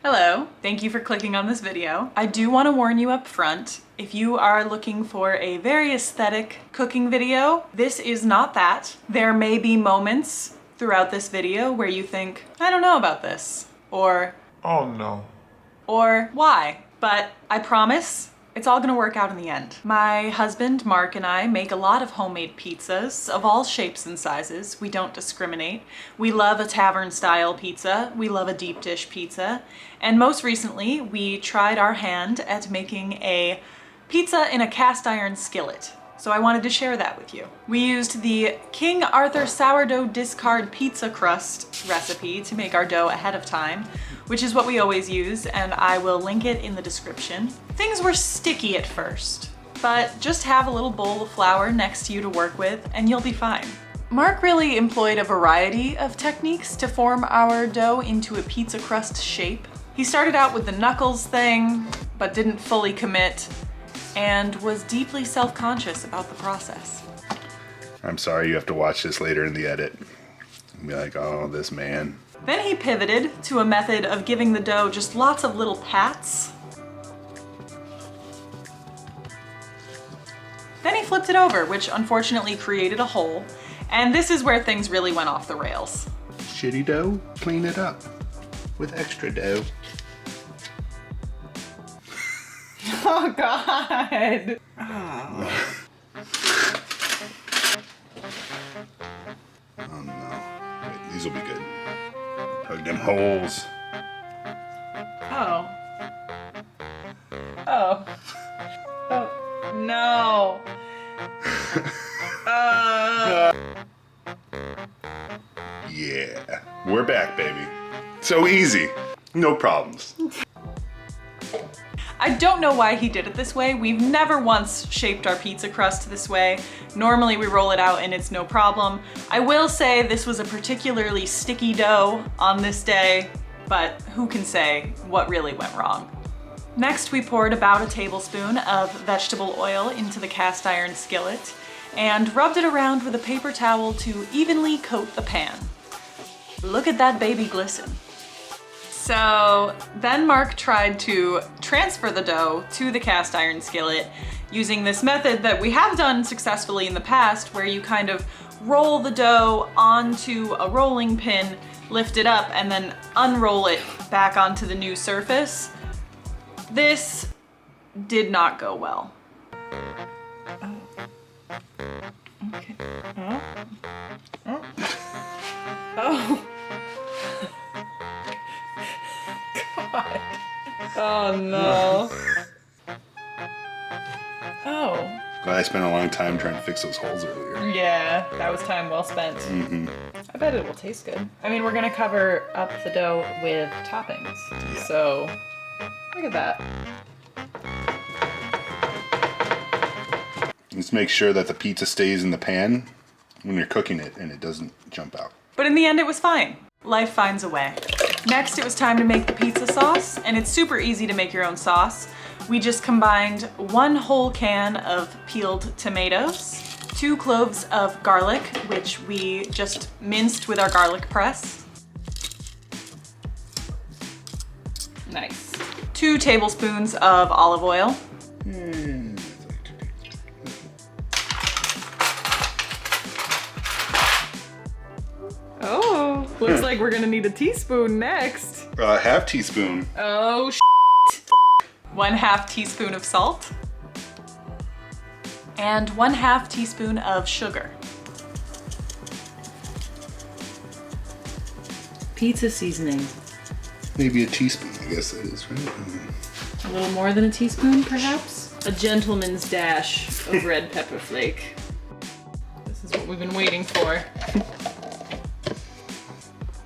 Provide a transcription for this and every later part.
Hello, thank you for clicking on this video. I do want to warn you up front, if you are looking for a very aesthetic cooking video, this is not that. There may be moments throughout this video where you think, I don't know about this, or oh no, or why? But I promise, it's all gonna work out in the end. My husband, Mark, and I make a lot of homemade pizzas of all shapes and sizes. We don't discriminate. We love a tavern-style pizza. We love a deep dish pizza. And most recently, we tried our hand at making a pizza in a cast iron skillet. So I wanted to share that with you. We used the King Arthur sourdough discard pizza crust recipe to make our dough ahead of time, which is what we always use, and I will link it in the description. Things were sticky at first, but just have a little bowl of flour next to you to work with and you'll be fine. Mark really employed a variety of techniques to form our dough into a pizza crust shape. He started out with the knuckles thing, but didn't fully commit, and was deeply self-conscious about the process. I'm sorry you have to watch this later in the edit and be like, oh, this man. Then he pivoted to a method of giving the dough just lots of little pats. Then he flipped it over, which unfortunately created a hole, and this is where things really went off the rails. Shitty dough, clean it up with extra dough. Oh God! Oh. Oh no. Wait, these will be good. Plug them holes. Oh. Oh. Oh. No. Yeah. We're back, baby. So easy. No problems. I don't know why he did it this way. We've never once shaped our pizza crust this way. Normally we roll it out and it's no problem. I will say this was a particularly sticky dough on this day, but who can say what really went wrong? Next, we poured about a tablespoon of vegetable oil into the cast iron skillet and rubbed it around with a paper towel to evenly coat the pan. Look at that baby glisten. So then Mark tried to transfer the dough to the cast iron skillet using this method that we have done successfully in the past, where you kind of roll the dough onto a rolling pin, lift it up, and then unroll it back onto the new surface. This did not go well. Oh. Okay. Oh. Oh. Oh. God. Oh no. Oh. Glad I spent a long time trying to fix those holes earlier. Yeah, that was time well spent. Mm-hmm. I bet it will taste good. I mean, we're gonna cover up the dough with toppings. Yeah. So, look at that. Just make sure that the pizza stays in the pan when you're cooking it and it doesn't jump out. But in the end, it was fine. Life finds a way. Next, it was time to make the pizza sauce, and it's super easy to make your own sauce. We just combined 1 whole can of peeled tomatoes, 2 cloves of garlic, which we just minced with our garlic press. Nice. 2 tablespoons of olive oil. Oh, looks like we're gonna need a teaspoon next. Half teaspoon. Oh, shit. 1/2 teaspoon of salt. And 1/2 teaspoon of sugar. Pizza seasoning. Maybe a teaspoon, I guess that is, right? A little more than a teaspoon, perhaps? A gentleman's dash of red pepper flake. This is what we've been waiting for.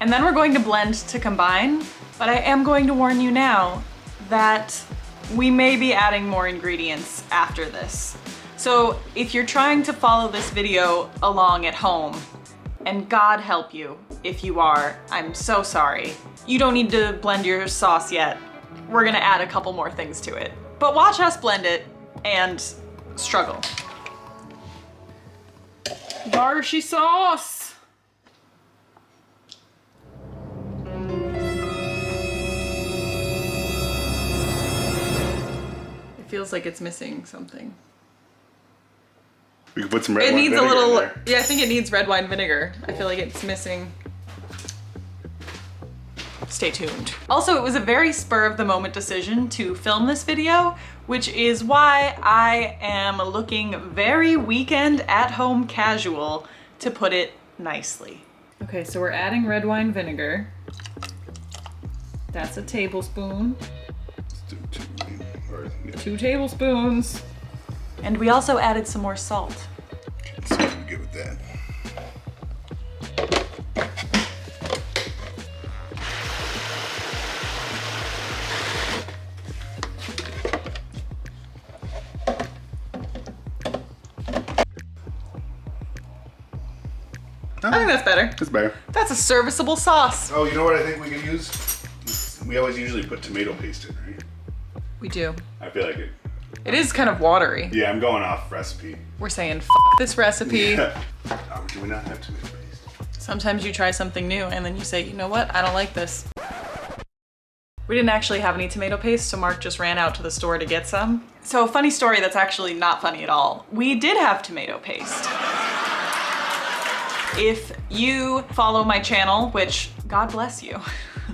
And then we're going to blend to combine, but I am going to warn you now that we may be adding more ingredients after this. So if you're trying to follow this video along at home, and God help you if you are, I'm so sorry. You don't need to blend your sauce yet. We're gonna add a couple more things to it. But watch us blend it and struggle. Barshy sauce! feels like it's missing something. We can put some red It wine needs a vinegar in little, there. yeah, I think it needs red wine vinegar. I feel like it's missing. Stay tuned. Also, it was a very spur of the moment decision to film this video, which is why I am looking very weekend at home casual, to put it nicely. Okay, so we're adding red wine vinegar. That's a tablespoon. Let's do 2, or, yeah. 2 tablespoons. And we also added some more salt. So I'm good with that. I think that's better. That's better. That's a serviceable sauce. Oh, you know what I think we could use? We always usually put tomato paste in, right? We do. I feel like it. It is kind of watery. Yeah, I'm going off recipe. We're saying f this recipe. Yeah. Oh, do we not have tomato paste? Sometimes you try something new and then you say, you know what? I don't like this. We didn't actually have any tomato paste, so Mark just ran out to the store to get some. So a funny story that's actually not funny at all. We did have tomato paste. If you follow my channel, which God bless you,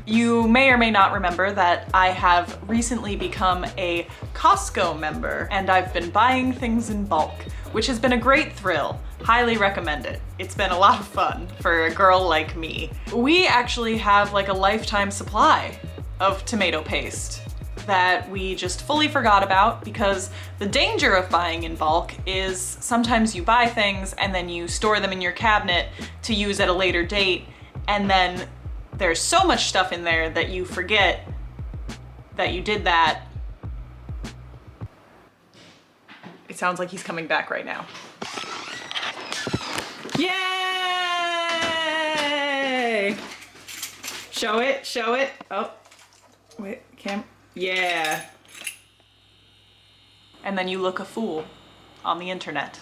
you may or may not remember that I have recently become a Costco member and I've been buying things in bulk, which has been a great thrill. Highly recommend it. It's been a lot of fun for a girl like me. We actually have like a lifetime supply of tomato paste that we just fully forgot about, because the danger of buying in bulk is sometimes you buy things and then you store them in your cabinet to use at a later date, and then there's so much stuff in there that you forget that you did that. It sounds like he's coming back right now. Yay! Show it, show it. Oh, wait, yeah. And then you look a fool on the internet.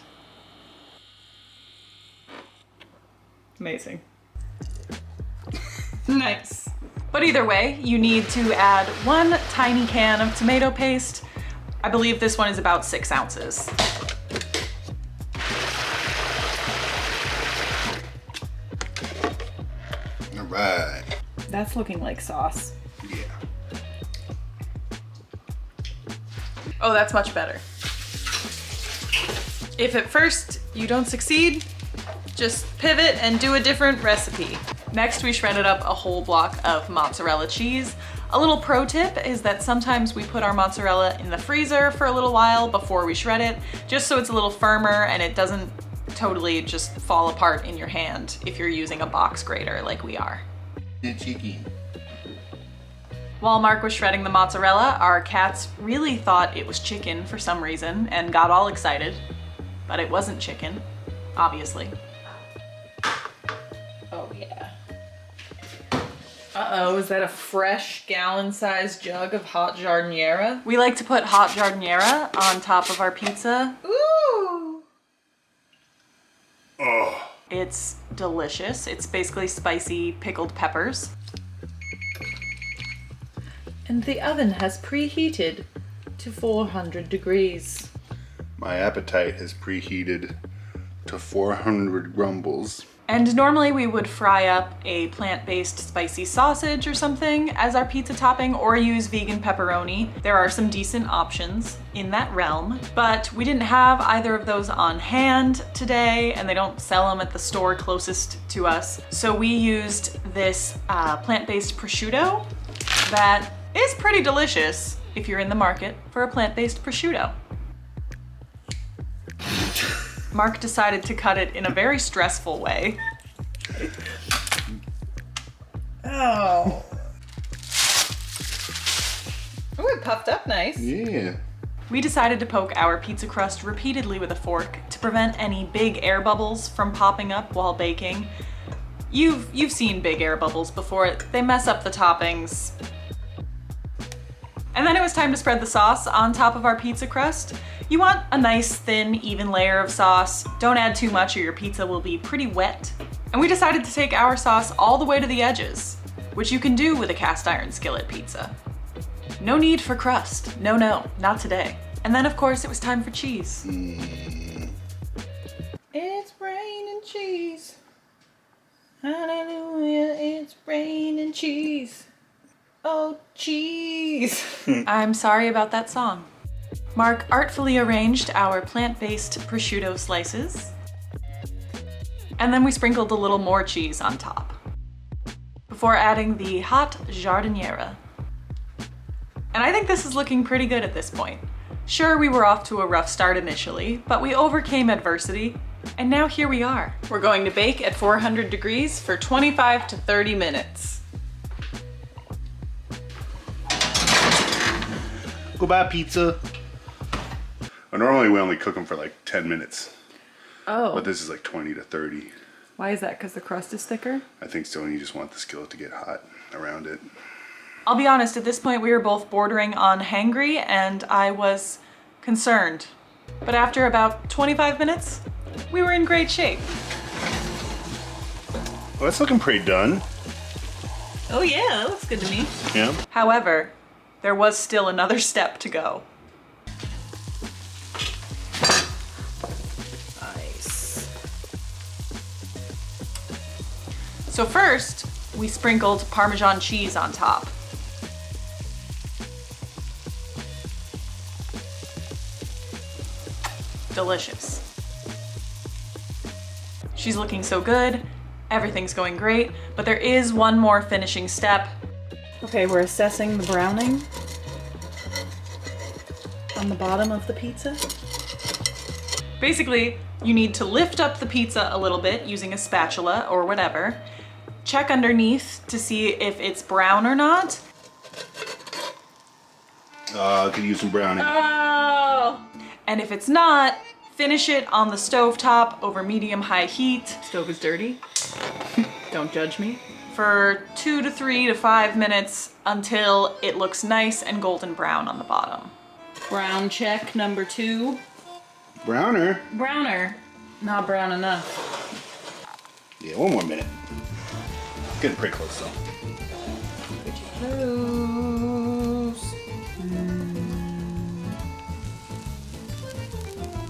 Amazing. Nice. But either way, you need to add 1 tiny can of tomato paste. I believe this one is about 6 ounces. All right. That's looking like sauce. Yeah. Oh, that's much better. If at first you don't succeed, just pivot and do a different recipe. Next, we shredded up a whole block of mozzarella cheese. A little pro tip is that sometimes we put our mozzarella in the freezer for a little while before we shred it, just so it's a little firmer and it doesn't totally just fall apart in your hand if you're using a box grater like we are. The chicken. While Mark was shredding the mozzarella, our cats really thought it was chicken for some reason and got all excited, but it wasn't chicken, obviously. Oh yeah. Uh-oh, is that a fresh gallon-sized jug of hot giardiniera? We like to put hot giardiniera on top of our pizza. Ooh! Oh. It's delicious. It's basically spicy pickled peppers. And the oven has preheated to 400 degrees. My appetite has preheated to 400 grumbles. And normally we would fry up a plant-based spicy sausage or something as our pizza topping, or use vegan pepperoni. There are some decent options in that realm, but we didn't have either of those on hand today, and they don't sell them at the store closest to us. So we used this plant-based prosciutto that is pretty delicious if you're in the market for a plant-based prosciutto. Mark decided to cut it in a very stressful way. Oh. Oh, it puffed up nice. Yeah. We decided to poke our pizza crust repeatedly with a fork to prevent any big air bubbles from popping up while baking. You've seen big air bubbles before. They mess up the toppings. And then it was time to spread the sauce on top of our pizza crust. You want a nice, thin, even layer of sauce. Don't add too much or your pizza will be pretty wet. And we decided to take our sauce all the way to the edges, which you can do with a cast iron skillet pizza. No need for crust. No, not today. And then of course it was time for cheese. It's raining cheese. Hallelujah, it's raining cheese. Oh, cheese. I'm sorry about that song. Mark artfully arranged our plant-based prosciutto slices. And then we sprinkled a little more cheese on top, before adding the hot giardiniera. And I think this is looking pretty good at this point. Sure, we were off to a rough start initially, but we overcame adversity, and now here we are. We're going to bake at 400 degrees for 25 to 30 minutes. Goodbye, pizza. Well, normally we only cook them for like 10 minutes, Oh, but this is like 20 to 30. why is that? Because the crust is thicker? I think so, and you just want the skillet to get hot around it. I'll be honest, at this point we were both bordering on hangry and I was concerned. But after about 25 minutes, we were in great shape. Well, that's looking pretty done. Oh yeah, that looks good to me. Yeah. However, there was still another step to go. Nice. So first, we sprinkled Parmesan cheese on top. Delicious. She's looking so good, everything's going great, but there is one more finishing step. Okay, we're assessing the browning on the bottom of the pizza. Basically, you need to lift up the pizza a little bit using a spatula or whatever. Check underneath to see if it's brown or not. I could use some browning. Oh! And if it's not, finish it on the stovetop over medium-high heat. Stove is dirty. Don't judge me. For 2 to 3 to 5 minutes until it looks nice and golden brown on the bottom. Brown check number 2. Browner? Browner. Not brown enough. Yeah, one more minute. Getting pretty close though. Pretty close.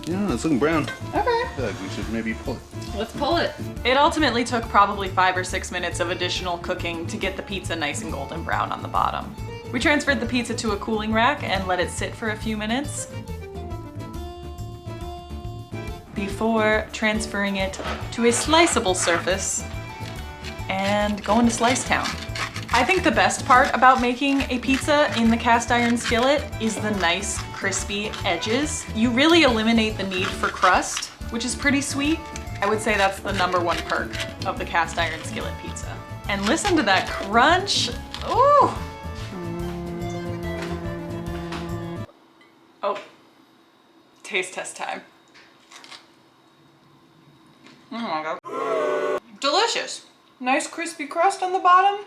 Yeah, it's looking brown. Okay. I feel like we should maybe pull it. Let's pull it. It ultimately took probably 5 or 6 minutes of additional cooking to get the pizza nice and golden brown on the bottom. We transferred the pizza to a cooling rack and let it sit for a few minutes before transferring it to a sliceable surface and going to Slice Town. I think the best part about making a pizza in the cast iron skillet is the nice crispy edges. You really eliminate the need for crust, which is pretty sweet. I would say that's the #1 perk of the cast iron skillet pizza. And listen to that crunch. Ooh. Oh, taste test time. Oh my God. Delicious. Nice crispy crust on the bottom.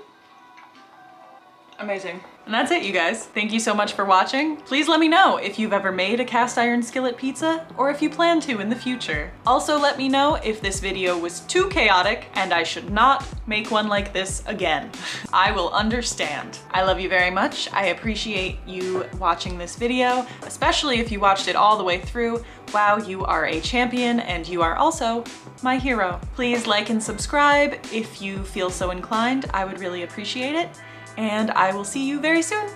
Amazing. And that's it, you guys. Thank you so much for watching. Please let me know if you've ever made a cast iron skillet pizza or if you plan to in the future. Also, let me know if this video was too chaotic and I should not make one like this again. I will understand. I love you very much. I appreciate you watching this video, especially if you watched it all the way through. Wow, you are a champion and you are also my hero. Please like and subscribe if you feel so inclined. I would really appreciate it. And I will see you very soon.